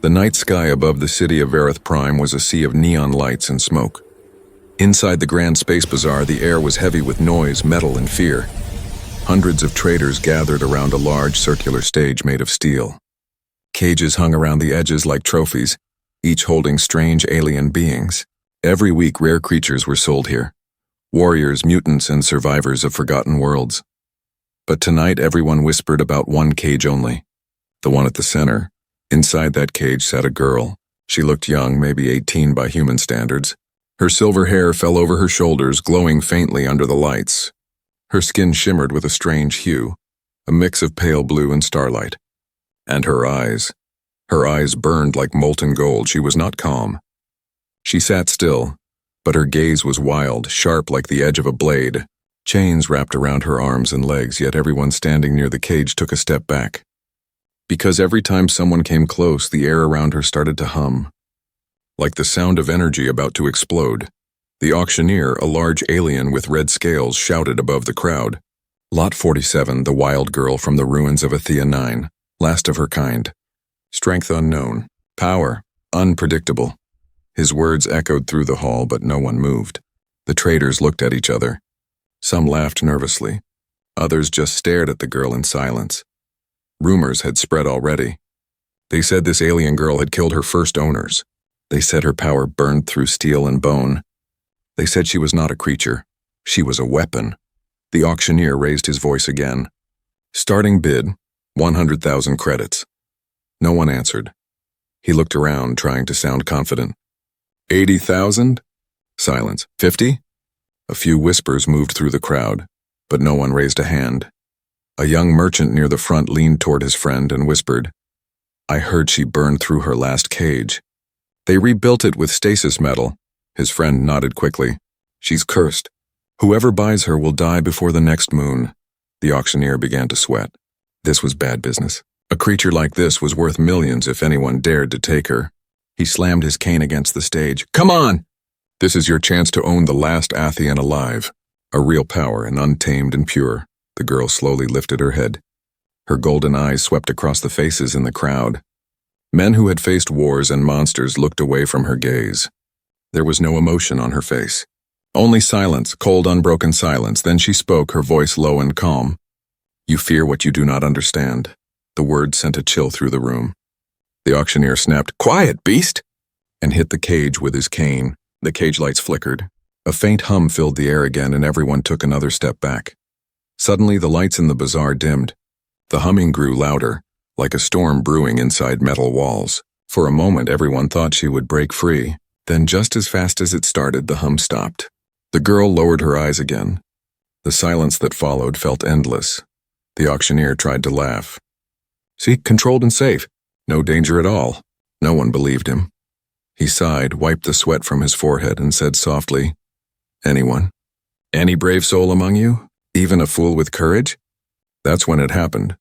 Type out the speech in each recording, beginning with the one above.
The night sky above the city of Verith Prime was a sea of neon lights and smoke. Inside the Grand Space Bazaar, the air was heavy with noise, metal, and fear. Hundreds of traders gathered around a large circular stage made of steel. Cages hung around the edges like trophies, each holding strange alien beings. Every week, rare creatures were sold here. Warriors, mutants, and survivors of forgotten worlds. But tonight, everyone whispered about one cage only. The one at the center. Inside that cage sat a girl. She looked young, maybe 18 by human standards. Her silver hair fell over her shoulders, glowing faintly under the lights. Her skin shimmered with a strange hue, a mix of pale blue and starlight. And her eyes. Her eyes burned like molten gold. She was not calm. She sat still, but her gaze was wild, sharp like the edge of a blade. Chains wrapped around her arms and legs, yet everyone standing near the cage took a step back. Because every time someone came close, the air around her started to hum. Like the sound of energy about to explode. The auctioneer, a large alien with red scales, shouted above the crowd. Lot 47, the wild girl from the ruins of Athea 9, last of her kind. Strength unknown. Power unpredictable. His words echoed through the hall, but no one moved. The traders looked at each other. Some laughed nervously. Others just stared at the girl in silence. Rumors had spread already. They said this alien girl had killed her first owners. They said her power burned through steel and bone. They said she was not a creature. She was a weapon. The auctioneer raised his voice again. Starting bid, 100,000 credits. No one answered. He looked around, trying to sound confident. 80,000? Silence. 50? A few whispers moved through the crowd, but no one raised a hand. A young merchant near the front leaned toward his friend and whispered, I heard she burned through her last cage. They rebuilt it with stasis metal. His friend nodded quickly. She's cursed. Whoever buys her will die before the next moon. The auctioneer began to sweat. This was bad business. A creature like this was worth millions if anyone dared to take her. He slammed his cane against the stage. Come on! This is your chance to own the last Athean alive. A real power and untamed and pure. The girl slowly lifted her head. Her golden eyes swept across the faces in the crowd. Men who had faced wars and monsters looked away from her gaze. There was no emotion on her face. Only silence, cold, unbroken silence. Then she spoke, her voice low and calm. You fear what you do not understand. The word sent a chill through the room. The auctioneer snapped, Quiet, beast! And hit the cage with his cane. The cage lights flickered. A faint hum filled the air again, and everyone took another step back. Suddenly, the lights in the bazaar dimmed. The humming grew louder, like a storm brewing inside metal walls. For a moment, everyone thought she would break free. Then, just as fast as it started, the hum stopped. The girl lowered her eyes again. The silence that followed felt endless. The auctioneer tried to laugh. See, controlled and safe. No danger at all. No one believed him. He sighed, wiped the sweat from his forehead, and said softly, Anyone? Any brave soul among you? Even a fool with courage? That's when it happened.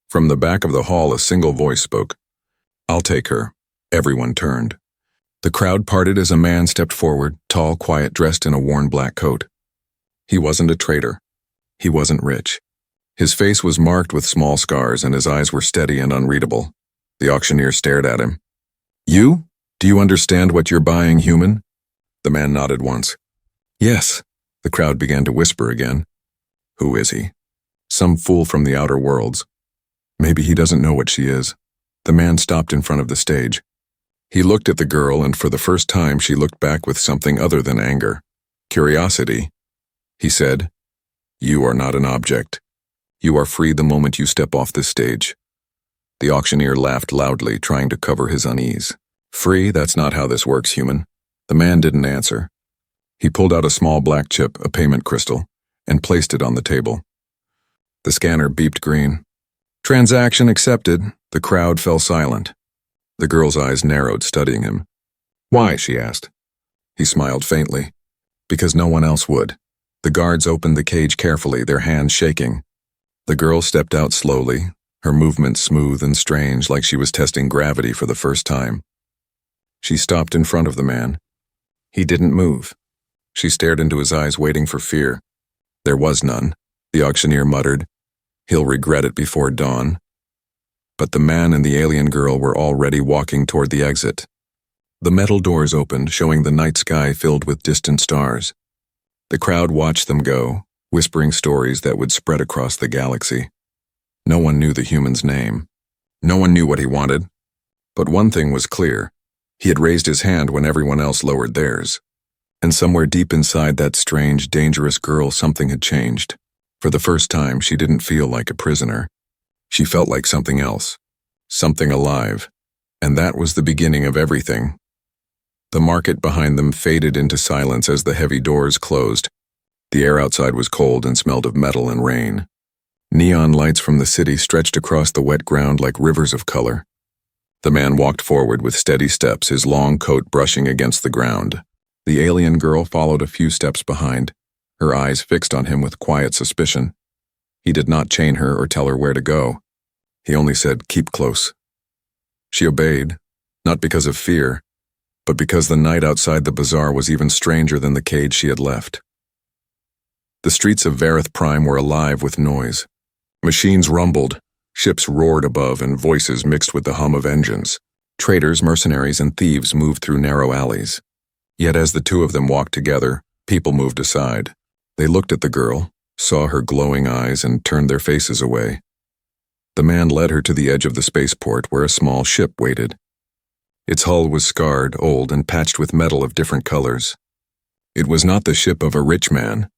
From the back of the hall, a single voice spoke. I'll take her. Everyone turned. The crowd parted as a man stepped forward, tall, quiet, dressed in a worn black coat. He wasn't a traitor. He wasn't rich. His face was marked with small scars, and his eyes were steady and unreadable. The auctioneer stared at him. You? Do you understand what you're buying, human? The man nodded once. Yes. The crowd began to whisper again. Who is he? Some fool from the outer worlds. Maybe he doesn't know what she is. The man stopped in front of the stage. He looked at the girl, and for the first time she looked back with something other than anger. Curiosity. He said, You are not an object. You are free the moment you step off this stage. The auctioneer laughed loudly, trying to cover his unease. Free? That's not how this works, human. The man didn't answer. He pulled out a small black chip, a payment crystal, and placed it on the table. The scanner beeped green. Transaction accepted. The crowd fell silent. The girl's eyes narrowed, studying him. Why? She asked. He smiled faintly. Because no one else would. The guards opened the cage carefully, their hands shaking. The girl stepped out slowly, her movements smooth and strange, like she was testing gravity for the first time. She stopped in front of the man. He didn't move. She stared into his eyes, waiting for fear. There was none. The auctioneer muttered, He'll regret it before dawn. but the man and the alien girl were already walking toward the exit. The metal doors opened, showing the night sky filled with distant stars. The crowd watched them go, whispering stories that would spread across the galaxy. No one knew the human's name. No one knew what he wanted. But one thing was clear. He had raised his hand when everyone else lowered theirs. And somewhere deep inside that strange, dangerous girl, something had changed. For the first time, she didn't feel like a prisoner. She felt like something else. Something alive. And that was the beginning of everything. The market behind them faded into silence as the heavy doors closed. The air outside was cold and smelled of metal and rain. Neon lights from the city stretched across the wet ground like rivers of color. The man walked forward with steady steps, his long coat brushing against the ground. The alien girl followed a few steps behind, her eyes fixed on him with quiet suspicion. He did not chain her or tell her where to go. He only said, "Keep close." She obeyed, not because of fear, but because the night outside the bazaar was even stranger than the cage she had left. The streets of Verith Prime were alive with noise. Machines rumbled, ships roared above, and voices mixed with the hum of engines. Traders, mercenaries, and thieves moved through narrow alleys. Yet as the two of them walked together, people moved aside. They looked at the girl, saw her glowing eyes, and turned their faces away. The man led her to the edge of the spaceport where a small ship waited. Its hull was scarred, old, and patched with metal of different colors. It was not the ship of a rich man.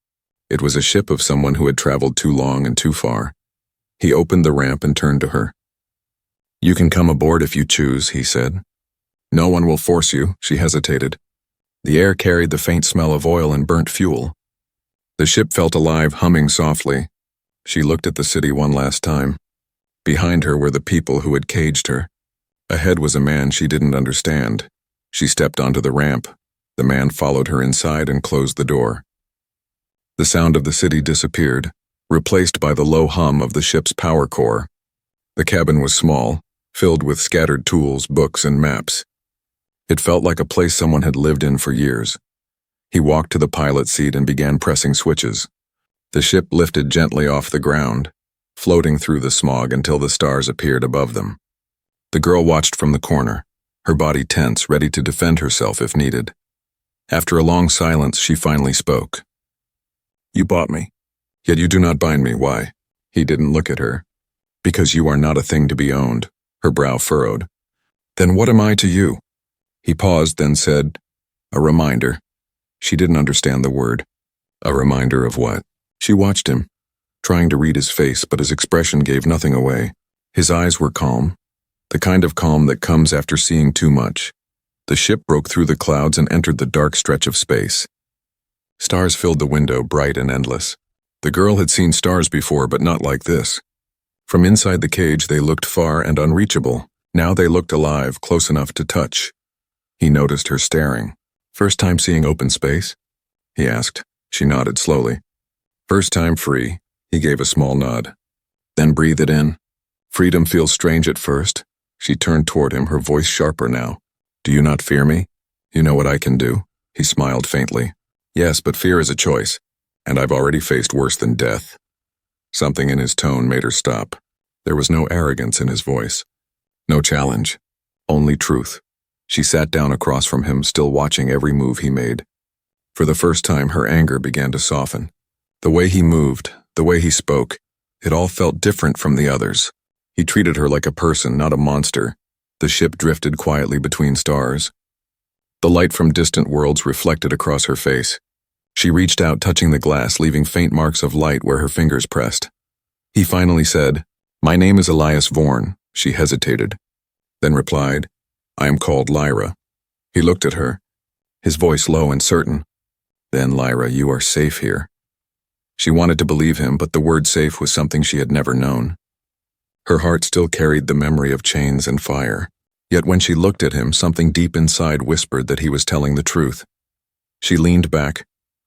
It was a ship of someone who had traveled too long and too far. He opened the ramp and turned to her. "You can come aboard if you choose," he said. "No one will force you," she hesitated. The air carried the faint smell of oil and burnt fuel. The ship felt alive, humming softly. She looked at the city one last time. Behind her were the people who had caged her. Ahead was a man she didn't understand. She stepped onto the ramp. The man followed her inside and closed the door. The sound of the city disappeared, replaced by the low hum of the ship's power core. The cabin was small, filled with scattered tools, books, and maps. It felt like a place someone had lived in for years. He walked to the pilot seat and began pressing switches. The ship lifted gently off the ground, floating through the smog until the stars appeared above them. The girl watched from the corner, her body tense, ready to defend herself if needed. After a long silence, she finally spoke. "You bought me, yet you do not bind me. Why?" He didn't look at her. "Because you are not a thing to be owned." Her brow furrowed. "Then what am I to you?" He paused, then said, "A reminder." She didn't understand the word. A reminder of what? She watched him, trying to read his face, but his expression gave nothing away. His eyes were calm, the kind of calm that comes after seeing too much. The ship broke through the clouds and entered the dark stretch of space. Stars filled the window, bright and endless. The girl had seen stars before, but not like this. From inside the cage, they looked far and unreachable. Now they looked alive, close enough to touch. He noticed her staring. "First time seeing open space?" he asked. She nodded slowly. "First time free." He gave a small nod. "Then breathe it in." "Freedom feels strange at first." She turned toward him, her voice sharper now. "Do you not fear me? You know what I can do?" He smiled faintly. "Yes, but fear is a choice, and I've already faced worse than death." Something in his tone made her stop. There was no arrogance in his voice. No challenge. Only truth. She sat down across from him, still watching every move he made. For the first time, her anger began to soften. The way he moved, the way he spoke, it all felt different from the others. He treated her like a person, not a monster. The ship drifted quietly between stars. The light from distant worlds reflected across her face. She reached out, touching the glass, leaving faint marks of light where her fingers pressed. He finally said, "My name is Elias Vorn." She hesitated, then replied, "I am called Lyra." He looked at her, his voice low and certain. "Then, Lyra, you are safe here." She wanted to believe him, but the word safe was something she had never known. Her heart still carried the memory of chains and fire. Yet when she looked at him, something deep inside whispered that he was telling the truth. She leaned back,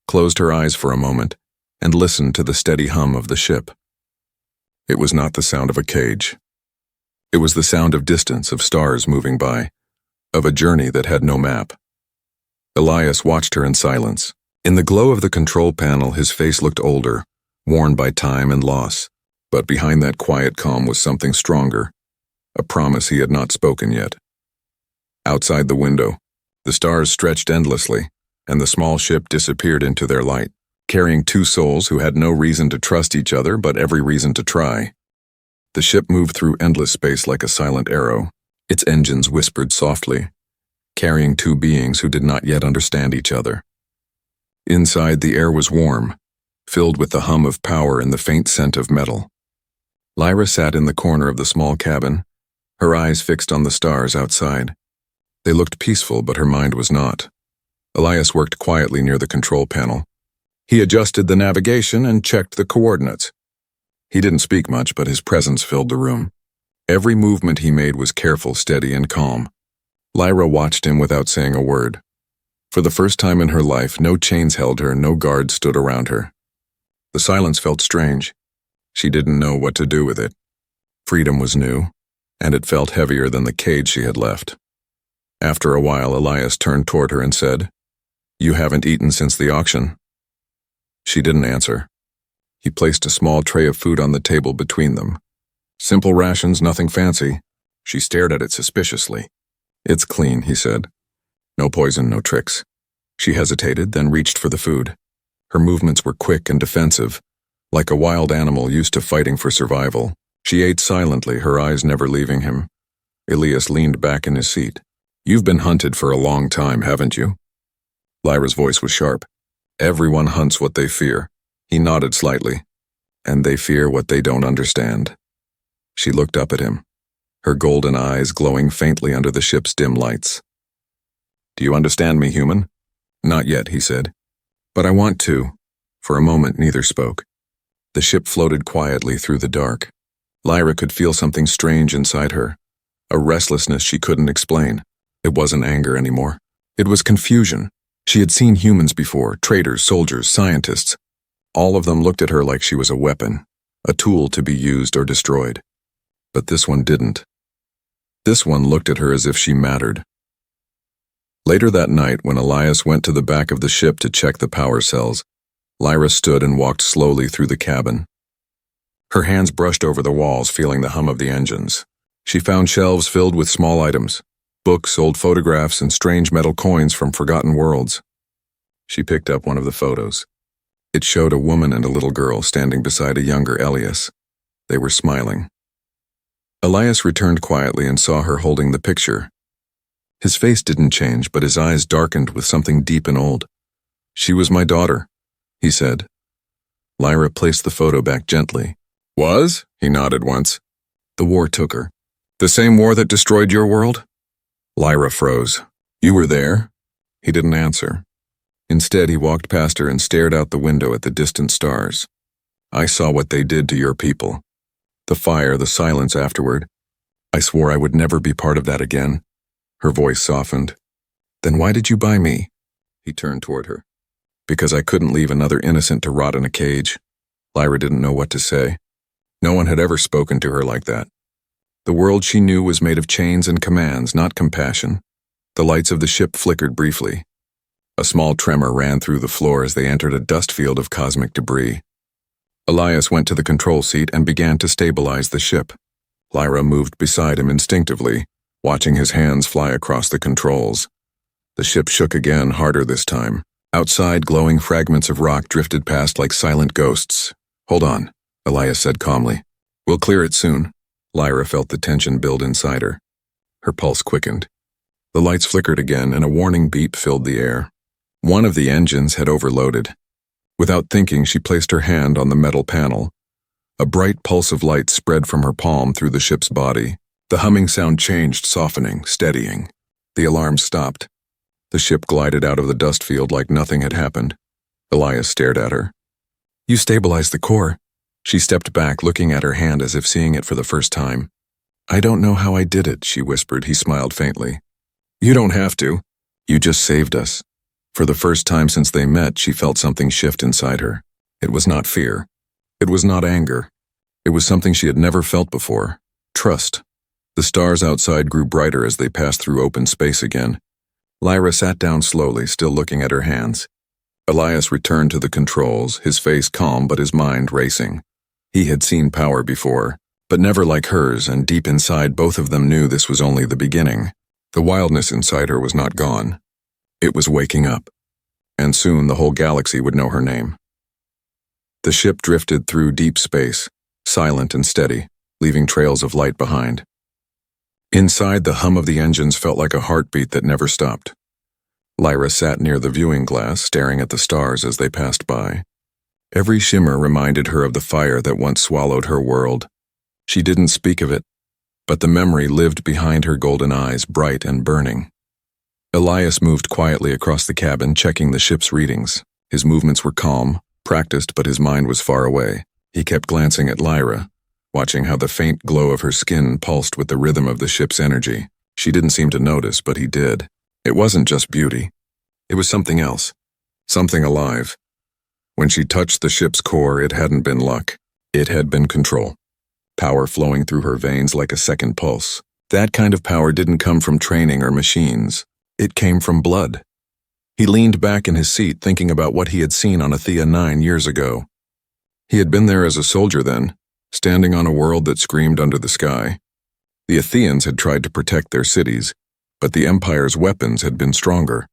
closed her eyes for a moment, and listened to the steady hum of the ship. It was not the sound of a cage. It was the sound of distance, of stars moving by, of a journey that had no map. Elias watched her in silence. In the glow of the control panel, his face looked older, worn by time and loss. But behind that quiet calm was something stronger, a promise he had not spoken yet. Outside the window, the stars stretched endlessly, and the small ship disappeared into their light, carrying two souls who had no reason to trust each other but every reason to try. The ship moved through endless space like a silent arrow. Its engines whispered softly, carrying two beings who did not yet understand each other. Inside, the air was warm, filled with the hum of power and the faint scent of metal. Lyra sat in the corner of the small cabin, her eyes fixed on the stars outside. They looked peaceful, but her mind was not. Elias worked quietly near the control panel. He adjusted the navigation and checked the coordinates. He didn't speak much, but his presence filled the room. Every movement he made was careful, steady, and calm. Lyra watched him without saying a word. For the first time in her life, no chains held her, no guards stood around her. The silence felt strange. She didn't know what to do with it. Freedom was new, and it felt heavier than the cage she had left. After a while, Elias turned toward her and said, "You haven't eaten since the auction." She didn't answer. He placed a small tray of food on the table between them. Simple rations, nothing fancy. She stared at it suspiciously. "It's clean," he said. "No poison, no tricks." She hesitated, then reached for the food. Her movements were quick and defensive, like a wild animal used to fighting for survival. She ate silently, her eyes never leaving him. Elias leaned back in his seat. "You've been hunted for a long time, haven't you?" Lyra's voice was sharp. "Everyone hunts what they fear." He nodded slightly. "And they fear what they don't understand." She looked up at him, her golden eyes glowing faintly under the ship's dim lights. "Do you understand me, human?" "Not yet," he said. "But I want to." For a moment, neither spoke. The ship floated quietly through the dark. Lyra could feel something strange inside her, a restlessness she couldn't explain. It wasn't anger anymore. It was confusion. She had seen humans before, traders, soldiers, scientists. All of them looked at her like she was a weapon, a tool to be used or destroyed. But this one didn't. This one looked at her as if she mattered. Later that night, when Elias went to the back of the ship to check the power cells, Lyra stood and walked slowly through the cabin. Her hands brushed over the walls, feeling the hum of the engines. She found shelves filled with small items, books, old photographs, and strange metal coins from forgotten worlds. She picked up one of the photos. It showed a woman and a little girl standing beside a younger Elias. They were smiling. Elias returned quietly and saw her holding the picture. His face didn't change, but his eyes darkened with something deep and old. "She was my daughter," he said. Lyra placed the photo back gently. "Was?" He nodded once. "The war took her." "The same war that destroyed your world?" Lyra froze. "You were there?" He didn't answer. Instead, he walked past her and stared out the window at the distant stars. "I saw what they did to your people. The fire, the silence afterward. I swore I would never be part of that again." Her voice softened. "Then why did you buy me?" He turned toward her. "Because I couldn't leave another innocent to rot in a cage." Lyra didn't know what to say. No one had ever spoken to her like that. The world she knew was made of chains and commands, not compassion. The lights of the ship flickered briefly. A small tremor ran through the floor as they entered a dust field of cosmic debris. Elias went to the control seat and began to stabilize the ship. Lyra moved beside him instinctively, watching his hands fly across the controls. The ship shook again, harder this time. Outside, glowing fragments of rock drifted past like silent ghosts. "Hold on," Elias said calmly. "We'll clear it soon." Lyra felt the tension build inside her. Her pulse quickened. The lights flickered again, and a warning beep filled the air. One of the engines had overloaded. Without thinking, she placed her hand on the metal panel. A bright pulse of light spread from her palm through the ship's body. The humming sound changed, softening, steadying. The alarm stopped. The ship glided out of the dust field like nothing had happened. Elias stared at her. "You stabilized the core." She stepped back, looking at her hand as if seeing it for the first time. "I don't know how I did it," she whispered. He smiled faintly. "You don't have to. You just saved us." For the first time since they met, she felt something shift inside her. It was not fear. It was not anger. It was something she had never felt before. Trust. The stars outside grew brighter as they passed through open space again. Lyra sat down slowly, still looking at her hands. Elias returned to the controls, his face calm but his mind racing. He had seen power before, but never like hers, and deep inside both of them knew this was only the beginning. The wildness inside her was not gone. It was waking up, and soon the whole galaxy would know her name. The ship drifted through deep space, silent and steady, leaving trails of light behind. Inside, the hum of the engines felt like a heartbeat that never stopped. Lyra sat near the viewing glass, staring at the stars as they passed by. Every shimmer reminded her of the fire that once swallowed her world. She didn't speak of it, but the memory lived behind her golden eyes, bright and burning. Elias moved quietly across the cabin, checking the ship's readings. His movements were calm, practiced, but his mind was far away. He kept glancing at Lyra, watching how the faint glow of her skin pulsed with the rhythm of the ship's energy. She didn't seem to notice, but he did. It wasn't just beauty. It was something else, something alive. When she touched the ship's core, it hadn't been luck. It had been control. Power flowing through her veins like a second pulse. That kind of power didn't come from training or machines. It came from blood. He leaned back in his seat, thinking about what he had seen on Athea 9 years ago. He had been there as a soldier then, standing on a world that screamed under the sky. The Athenians had tried to protect their cities, but the Empire's weapons had been stronger.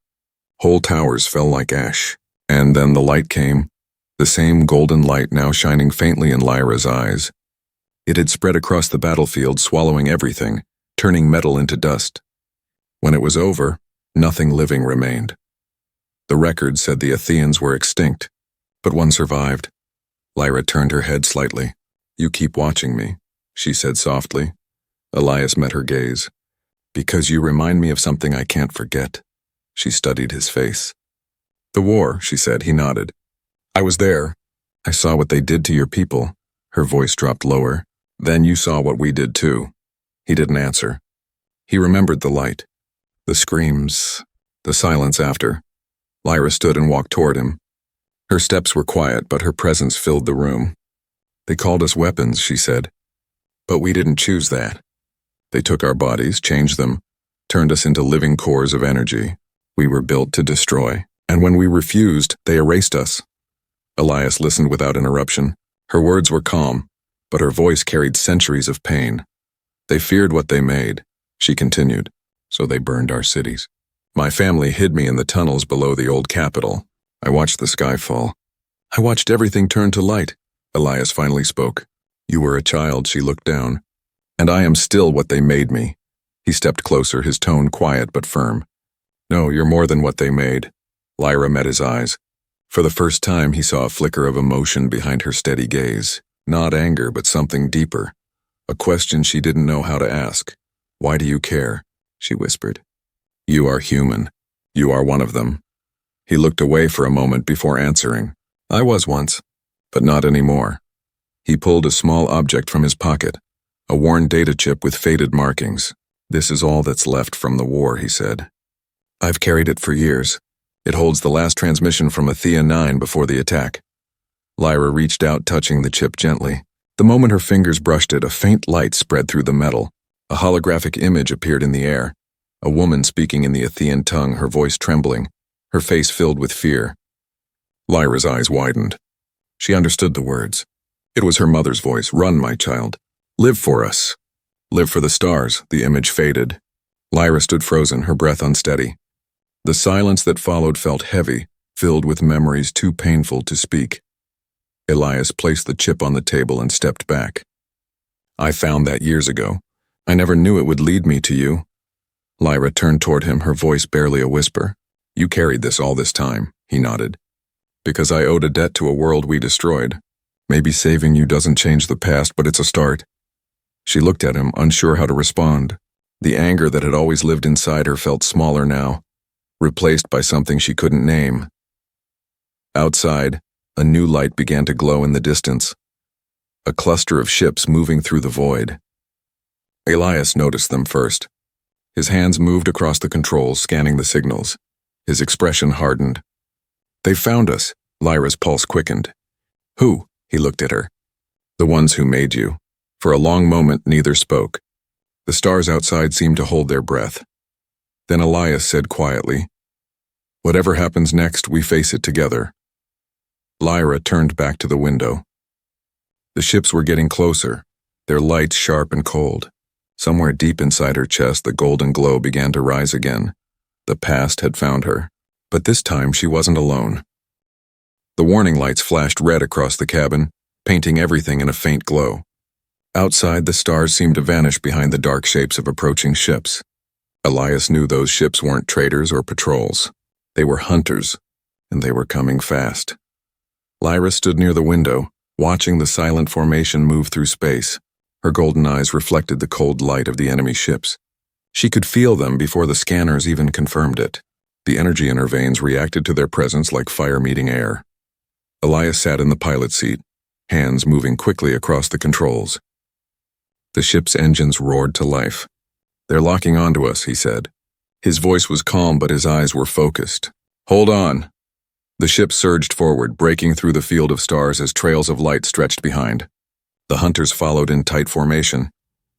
Whole towers fell like ash, and then the light came, the same golden light now shining faintly in Lyra's eyes. It had spread across the battlefield, swallowing everything, turning metal into dust. When it was over, nothing living remained. The record said the Athenians were extinct, but one survived. Lyra turned her head slightly. "You keep watching me," she said softly. Elias met her gaze. "Because you remind me of something I can't forget." She studied his face. "The war," she said. He nodded. "I was there. I saw what they did to your people." Her voice dropped lower. "Then you saw what we did too." He didn't answer. He remembered the light, the screams, the silence after. Lyra stood and walked toward him. Her steps were quiet, but her presence filled the room. "They called us weapons," she said. "But we didn't choose that. They took our bodies, changed them, turned us into living cores of energy. We were built to destroy, and when we refused, they erased us." Elias listened without interruption. Her words were calm, but her voice carried centuries of pain. "They feared what they made," she continued, "so they burned our cities. My family hid me in the tunnels below the old capital. I watched the sky fall. I watched everything turn to light." Elias finally spoke. "You were a child," she looked down. "And I am still what they made me." He stepped closer, his tone quiet but firm. "No, you're more than what they made." Lyra met his eyes. For the first time, he saw a flicker of emotion behind her steady gaze. Not anger, but something deeper. A question she didn't know how to ask. "Why do you care?" she whispered. "You are human. You are one of them." He looked away for a moment before answering. "I was once, but not anymore." He pulled a small object from his pocket, a worn data chip with faded markings. "This is all that's left from the war," he said. "I've carried it for years. It holds the last transmission from Athea 9 before the attack." Lyra reached out, touching the chip gently. The moment her fingers brushed it, a faint light spread through the metal. A holographic image appeared in the air. A woman speaking in the Athean tongue, her voice trembling, her face filled with fear. Lyra's eyes widened. She understood the words. It was her mother's voice. "Run, my child. Live for us. Live for the stars." The image faded. Lyra stood frozen, her breath unsteady. The silence that followed felt heavy, filled with memories too painful to speak. Elias placed the chip on the table and stepped back. "I found that years ago. I never knew it would lead me to you." Lyra turned toward him, her voice barely a whisper. "You carried this all this time," he nodded. "Because I owed a debt to a world we destroyed. Maybe saving you doesn't change the past, but it's a start." She looked at him, unsure how to respond. The anger that had always lived inside her felt smaller now, replaced by something she couldn't name. Outside, a new light began to glow in the distance. A cluster of ships moving through the void. Elias noticed them first. His hands moved across the controls, scanning the signals. His expression hardened. "They found us." Lyra's pulse quickened. "Who?" He looked at her. "The ones who made you." For a long moment, neither spoke. The stars outside seemed to hold their breath. Then Elias said quietly, "Whatever happens next, we face it together." Lyra turned back to the window. The ships were getting closer, their lights sharp and cold. Somewhere deep inside her chest, the golden glow began to rise again. The past had found her, but this time she wasn't alone. The warning lights flashed red across the cabin, painting everything in a faint glow. Outside, the stars seemed to vanish behind the dark shapes of approaching ships. Elias knew those ships weren't traders or patrols. They were hunters, and they were coming fast. Lyra stood near the window, watching the silent formation move through space. Her golden eyes reflected the cold light of the enemy ships. She could feel them before the scanners even confirmed it. The energy in her veins reacted to their presence like fire meeting air. Elias sat in the pilot's seat, hands moving quickly across the controls. The ship's engines roared to life. "They're locking onto us," he said. His voice was calm, but his eyes were focused. "Hold on." The ship surged forward, breaking through the field of stars as trails of light stretched behind. The hunters followed in tight formation,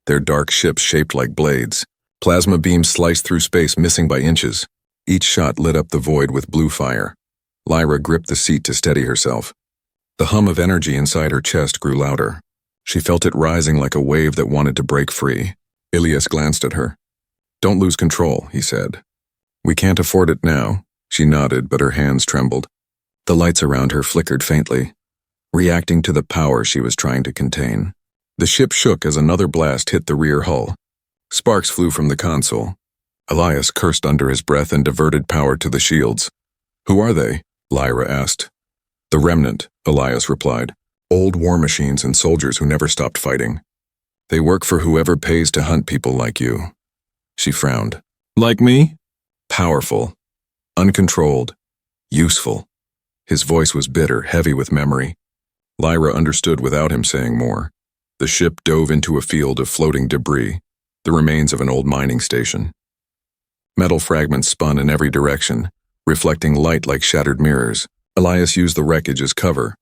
their dark ships shaped like blades. Plasma beams sliced through space, missing by inches. Each shot lit up the void with blue fire. Lyra gripped the seat to steady herself. The hum of energy inside her chest grew louder. She felt it rising like a wave that wanted to break free. Elias glanced at her. "Don't lose control," he said. "We can't afford it now." She nodded, but her hands trembled. The lights around her flickered faintly, reacting to the power she was trying to contain. The ship shook as another blast hit the rear hull. Sparks flew from the console. Elias cursed under his breath and diverted power to the shields. "Who are they?" Lyra asked. "The Remnant," Elias replied. "Old war machines and soldiers who never stopped fighting. They work for whoever pays to hunt people like you." She frowned. "Like me?" "Powerful, uncontrolled, useful." His voice was bitter, heavy with memory. Lyra understood without him saying more. The ship dove into a field of floating debris, the remains of an old mining station. Metal fragments spun in every direction, reflecting light like shattered mirrors. Elias used the wreckage as cover,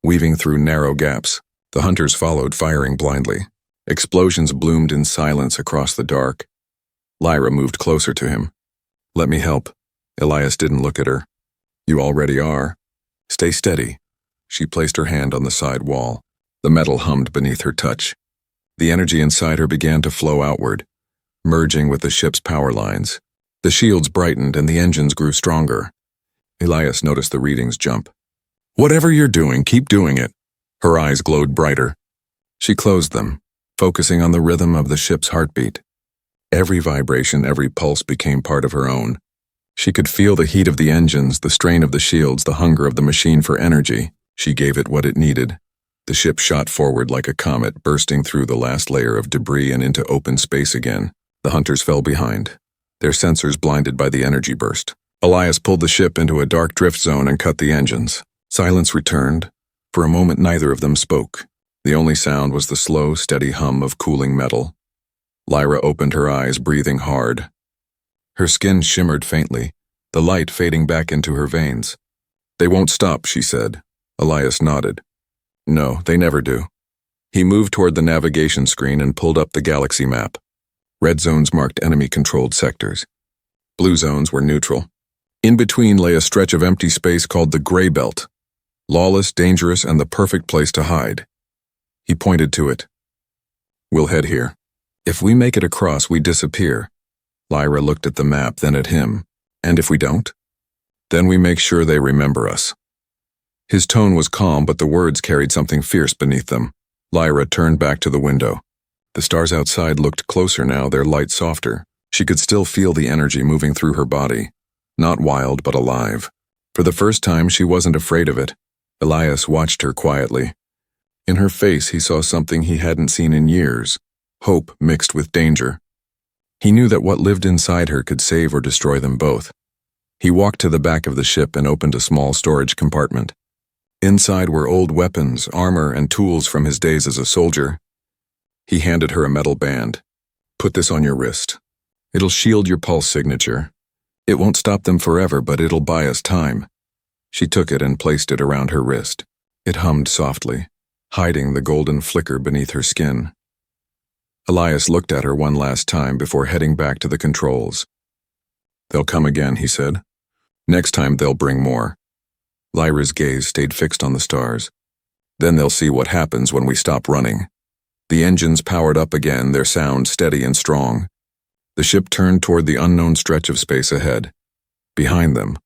weaving through narrow gaps. The hunters followed, firing blindly. Explosions bloomed in silence across the dark. Lyra moved closer to him. "Let me help." Elias didn't look at her. "You already are. Stay steady." She placed her hand on the side wall. The metal hummed beneath her touch. The energy inside her began to flow outward, merging with the ship's power lines. The shields brightened and the engines grew stronger. Elias noticed the readings jump. "Whatever you're doing, keep doing it." Her eyes glowed brighter. She closed them, focusing on the rhythm of the ship's heartbeat. Every vibration, every pulse became part of her own. She could feel the heat of the engines, the strain of the shields, the hunger of the machine for energy. She gave it what it needed. The ship shot forward like a comet, bursting through the last layer of debris and into open space again. The hunters fell behind, their sensors blinded by the energy burst. Elias pulled the ship into a dark drift zone and cut the engines. Silence returned. For a moment, neither of them spoke. The only sound was the slow, steady hum of cooling metal. Lyra opened her eyes, breathing hard. Her skin shimmered faintly, the light fading back into her veins. "They won't stop," she said. Elias nodded. "No, they never do." He moved toward the navigation screen and pulled up the galaxy map. Red zones marked enemy-controlled sectors. Blue zones were neutral. In between lay a stretch of empty space called the Gray Belt. Lawless, dangerous, and the perfect place to hide. He pointed to it. "We'll head here. If we make it across, we disappear." Lyra looked at the map, then at him. "And if we don't?" "Then we make sure they remember us." His tone was calm, but the words carried something fierce beneath them. Lyra turned back to the window. The stars outside looked closer now, their light softer. She could still feel the energy moving through her body. Not wild, but alive. For the first time, she wasn't afraid of it. Elias watched her quietly. In her face, he saw something he hadn't seen in years. Hope mixed with danger. He knew that what lived inside her could save or destroy them both. He walked to the back of the ship and opened a small storage compartment. Inside were old weapons, armor, and tools from his days as a soldier. He handed her a metal band. "Put this on your wrist. It'll shield your pulse signature. It won't stop them forever, but it'll buy us time." She took it and placed it around her wrist. It hummed softly, hiding the golden flicker beneath her skin. Elias looked at her one last time before heading back to the controls. "They'll come again," he said. "Next time they'll bring more." Lyra's gaze stayed fixed on the stars. "Then they'll see what happens when we stop running." The engines powered up again, their sound steady and strong. The ship turned toward the unknown stretch of space ahead. Behind them,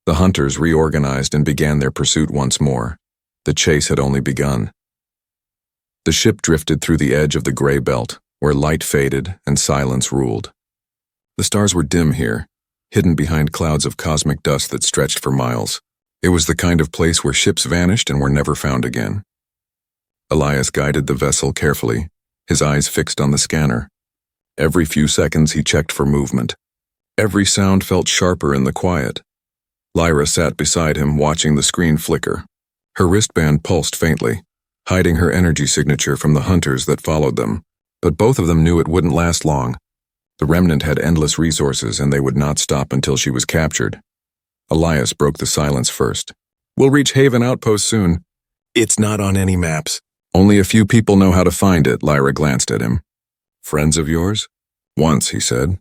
the hunters reorganized and began their pursuit once more. The chase had only begun. The ship drifted through the edge of the gray belt, where light faded and silence ruled. The stars were dim here, hidden behind clouds of cosmic dust that stretched for miles. It was the kind of place where ships vanished and were never found again. Elias guided the vessel carefully, his eyes fixed on the scanner. Every few seconds he checked for movement. Every sound felt sharper in the quiet. Lyra sat beside him, watching the screen flicker. Her wristband pulsed faintly, hiding her energy signature from the hunters that followed them. But both of them knew it wouldn't last long. The remnant had endless resources, and they would not stop until she was captured. Elias broke the silence first. "We'll reach Haven Outpost soon." "It's not on any maps." "Only a few people know how to find it," Lyra glanced at him. "Friends of yours?" "Once," he said.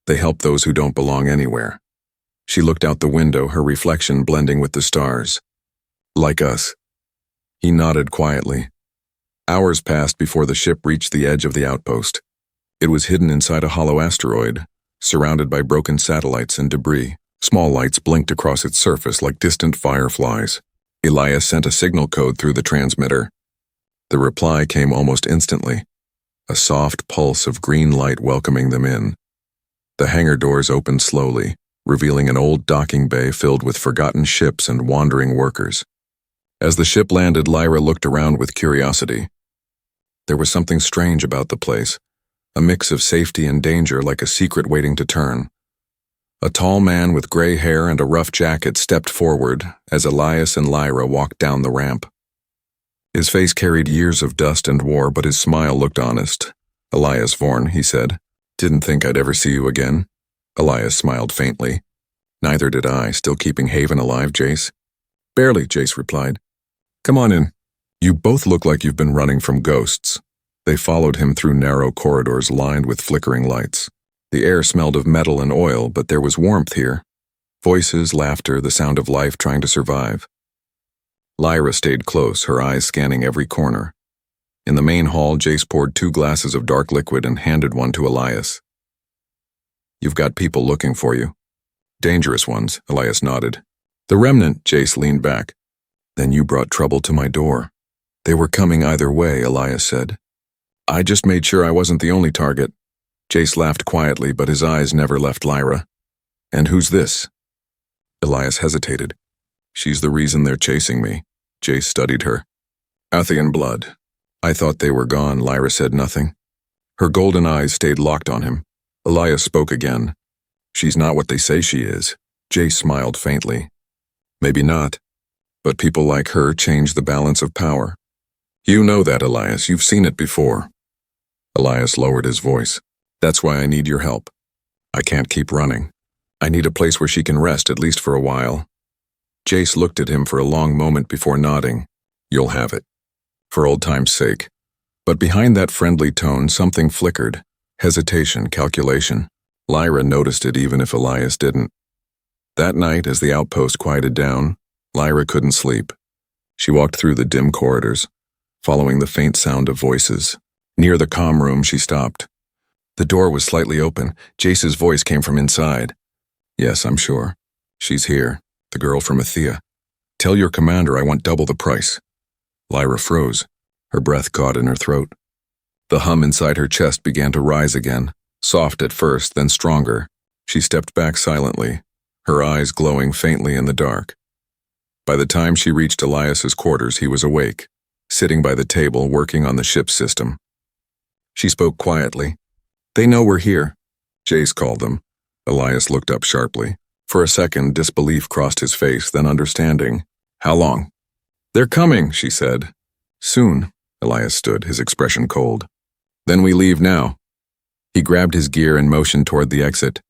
"They help those who don't belong anywhere." She looked out the window, her reflection blending with the stars. "Like us." He nodded quietly. Hours passed before the ship reached the edge of the outpost. It was hidden inside a hollow asteroid, surrounded by broken satellites and debris. Small lights blinked across its surface like distant fireflies. Elias sent a signal code through the transmitter. The reply came almost instantly, a soft pulse of green light welcoming them in. The hangar doors opened slowly, revealing an old docking bay filled with forgotten ships and wandering workers. As the ship landed, Lyra looked around with curiosity. There was something strange about the place, a mix of safety and danger, like a secret waiting to turn. A tall man with gray hair and a rough jacket stepped forward as Elias and Lyra walked down the ramp. His face carried years of dust and war, but his smile looked honest. "Elias Vorn," he said. "Didn't think I'd ever see you again." Elias smiled faintly. "Neither did I, still keeping Haven alive, Jace?" "Barely," Jace replied. "Come on in. You both look like you've been running from ghosts." They followed him through narrow corridors lined with flickering lights. The air smelled of metal and oil, but there was warmth here. Voices, laughter, the sound of life trying to survive. Lyra stayed close, her eyes scanning every corner. In the main hall, Jace poured 2 glasses of dark liquid and handed one to Elias. "You've got people looking for you." "Dangerous ones," Elias nodded. "The remnant," Jace leaned back. "Then you brought trouble to my door." "They were coming either way," Elias said. "I just made sure I wasn't the only target." Jace laughed quietly, but his eyes never left Lyra. "And who's this?" Elias hesitated. "She's the reason they're chasing me." Jace studied her. "Athian blood." "I thought they were gone," Lyra said nothing. Her golden eyes stayed locked on him. Elias spoke again. "She's not what they say she is." Jace smiled faintly. "Maybe not. But people like her change the balance of power. You know that, Elias. You've seen it before." Elias lowered his voice. "That's why I need your help. I can't keep running. I need a place where she can rest, at least for a while." Jace looked at him for a long moment before nodding. "You'll have it. For old time's sake." But behind that friendly tone, something flickered. Hesitation, calculation. Lyra noticed it even if Elias didn't. That night, as the outpost quieted down, Lyra couldn't sleep. She walked through the dim corridors, following the faint sound of voices. Near the comm room, she stopped. The door was slightly open. Jace's voice came from inside. "Yes, I'm sure. She's here, the girl from Athea. Tell your commander I want double the price." Lyra froze. Her breath caught in her throat. The hum inside her chest began to rise again, soft at first, then stronger. She stepped back silently, her eyes glowing faintly in the dark. By the time she reached Elias's quarters, he was awake, sitting by the table working on the ship's system. She spoke quietly. "They know we're here," Jace called them. Elias looked up sharply. For a second, disbelief crossed his face, then understanding. "How long?" "They're coming," she said. "Soon." Elias stood, his expression cold. "Then we leave now." He grabbed his gear and motioned toward the exit.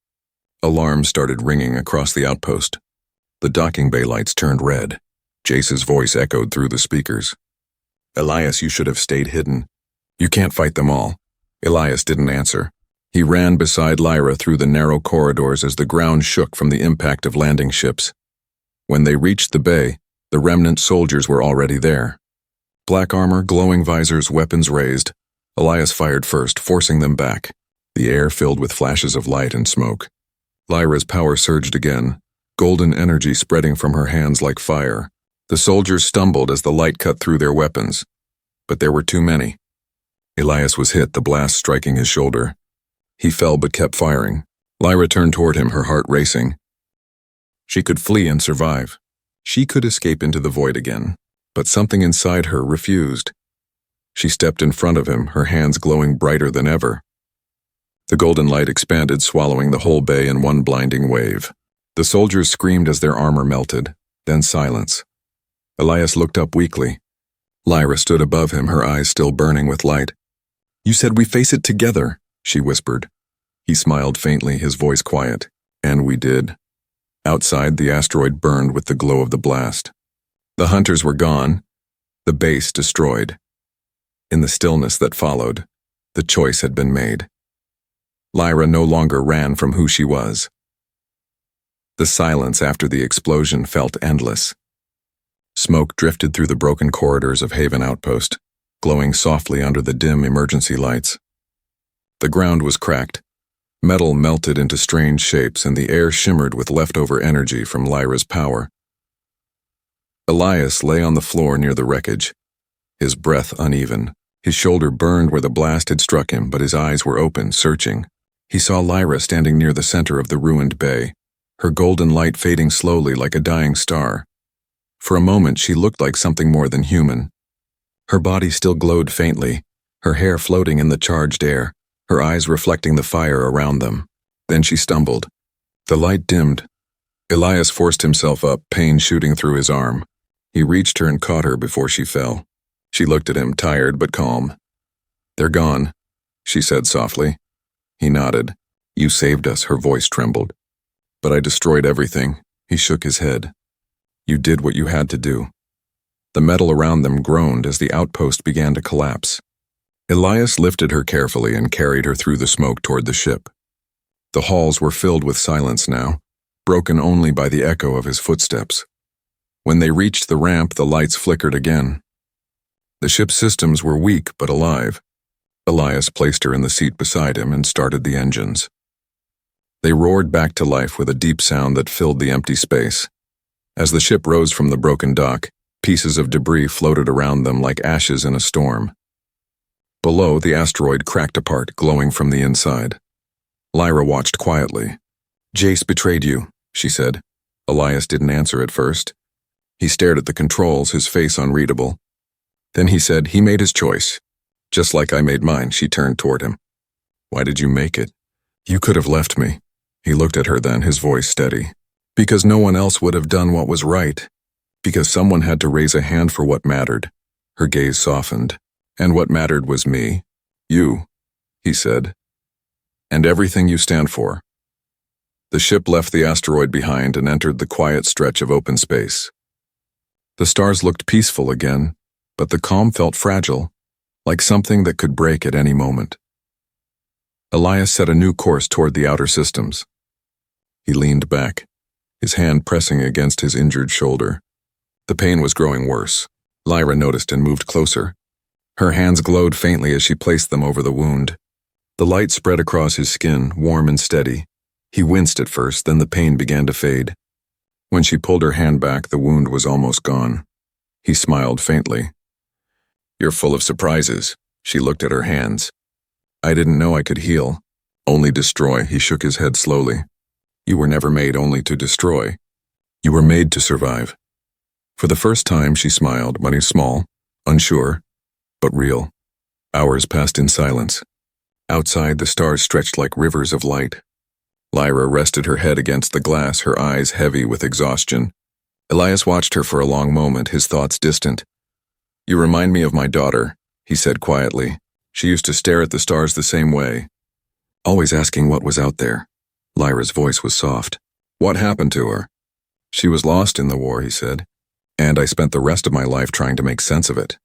Alarms started ringing across the outpost. The docking bay lights turned red. Jace's voice echoed through the speakers. "Elias, you should have stayed hidden. You can't fight them all." Elias didn't answer. He ran beside Lyra through the narrow corridors as the ground shook from the impact of landing ships. When they reached the bay, the remnant soldiers were already there. Black armor, glowing visors, weapons raised. Elias fired first, forcing them back. The air filled with flashes of light and smoke. Lyra's power surged again, golden energy spreading from her hands like fire. The soldiers stumbled as the light cut through their weapons. But there were too many. Elias was hit, the blast striking his shoulder. He fell but kept firing. Lyra turned toward him, her heart racing. She could flee and survive. She could escape into the void again. But something inside her refused. She stepped in front of him, her hands glowing brighter than ever. The golden light expanded, swallowing the whole bay in one blinding wave. The soldiers screamed as their armor melted, then silence. Elias looked up weakly. Lyra stood above him, her eyes still burning with light. "You said we face it together," she whispered. He smiled faintly, his voice quiet. And we did. Outside, the asteroid burned with the glow of the blast. The hunters were gone, the base destroyed. In the stillness that followed, the choice had been made. Lyra no longer ran from who she was. The silence after the explosion felt endless. Smoke drifted through the broken corridors of Haven Outpost, glowing softly under the dim emergency lights. The ground was cracked. Metal melted into strange shapes, and the air shimmered with leftover energy from Lyra's power. Elias lay on the floor near the wreckage, his breath uneven. His shoulder burned where the blast had struck him, but his eyes were open, searching. He saw Lyra standing near the center of the ruined bay, her golden light fading slowly like a dying star. For a moment, she looked like something more than human. Her body still glowed faintly, her hair floating in the charged air, her eyes reflecting the fire around them. Then she stumbled. The light dimmed. Elias forced himself up, pain shooting through his arm. He reached her and caught her before she fell. She looked at him, tired but calm. "They're gone," she said softly. He nodded. "You saved us," her voice trembled. "But I destroyed everything." He shook his head. "You did what you had to do." The metal around them groaned as the outpost began to collapse. Elias lifted her carefully and carried her through the smoke toward the ship. The halls were filled with silence now, broken only by the echo of his footsteps. When they reached the ramp, the lights flickered again. The ship's systems were weak but alive. Elias placed her in the seat beside him and started the engines. They roared back to life with a deep sound that filled the empty space. As the ship rose from the broken dock, pieces of debris floated around them like ashes in a storm. Below, the asteroid cracked apart, glowing from the inside. Lyra watched quietly. "Jace betrayed you," she said. Elias didn't answer at first. He stared at the controls, his face unreadable. Then he said, "He made his choice. Just like I made mine." She turned toward him. "Why did you make it? You could have left me." He looked at her then, his voice steady. "Because no one else would have done what was right. Because someone had to raise a hand for what mattered." Her gaze softened. "And what mattered was me. You," he said. "And everything you stand for." The ship left the asteroid behind and entered the quiet stretch of open space. The stars looked peaceful again, but the calm felt fragile, like something that could break at any moment. Elias set a new course toward the outer systems. He leaned back, his hand pressing against his injured shoulder. The pain was growing worse. Lyra noticed and moved closer. Her hands glowed faintly as she placed them over the wound. The light spread across his skin, warm and steady. He winced at first, then the pain began to fade. When she pulled her hand back, the wound was almost gone. He smiled faintly. "You're full of surprises." She looked at her hands. "I didn't know I could heal. Only destroy." He shook his head slowly. "You were never made only to destroy. You were made to survive." For the first time, she smiled, money small, unsure, but real. Hours passed in silence. Outside, the stars stretched like rivers of light. Lyra rested her head against the glass, her eyes heavy with exhaustion. Elias watched her for a long moment, his thoughts distant. "You remind me of my daughter," he said quietly. "She used to stare at the stars the same way, always asking what was out there." Lyra's voice was soft. "What happened to her?" "She was lost in the war," he said. "And I spent the rest of my life trying to make sense of it.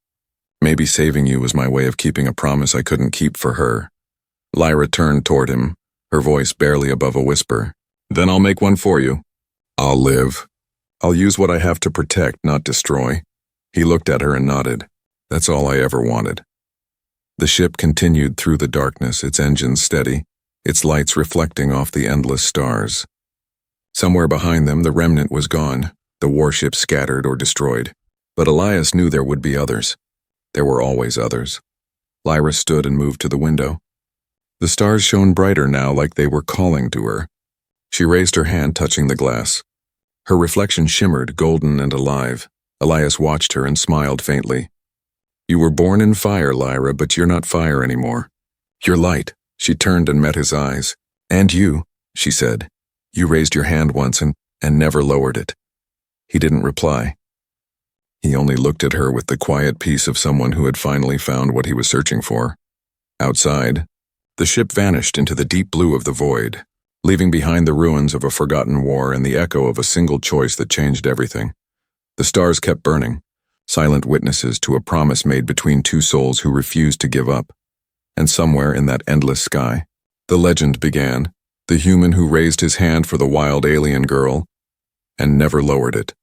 Maybe saving you was my way of keeping a promise I couldn't keep for her." Lyra turned toward him, her voice barely above a whisper. "Then I'll make one for you. I'll live. I'll use what I have to protect, not destroy." He looked at her and nodded. "That's all I ever wanted." The ship continued through the darkness, its engines steady, its lights reflecting off the endless stars. Somewhere behind them, the remnant was gone, the warship scattered or destroyed. But Elias knew there would be others. There were always others. Lyra stood and moved to the window. The stars shone brighter now, like they were calling to her. She raised her hand, touching the glass. Her reflection shimmered, golden and alive. Elias watched her and smiled faintly. "You were born in fire, Lyra, but you're not fire anymore. You're light." She turned and met his eyes. "And you," she said. "You raised your hand once and never lowered it." He didn't reply. He only looked at her with the quiet peace of someone who had finally found what he was searching for. Outside, the ship vanished into the deep blue of the void, leaving behind the ruins of a forgotten war and the echo of a single choice that changed everything. The stars kept burning, silent witnesses to a promise made between two souls who refused to give up. And somewhere in that endless sky, the legend began, the human who raised his hand for the wild alien girl and never lowered it.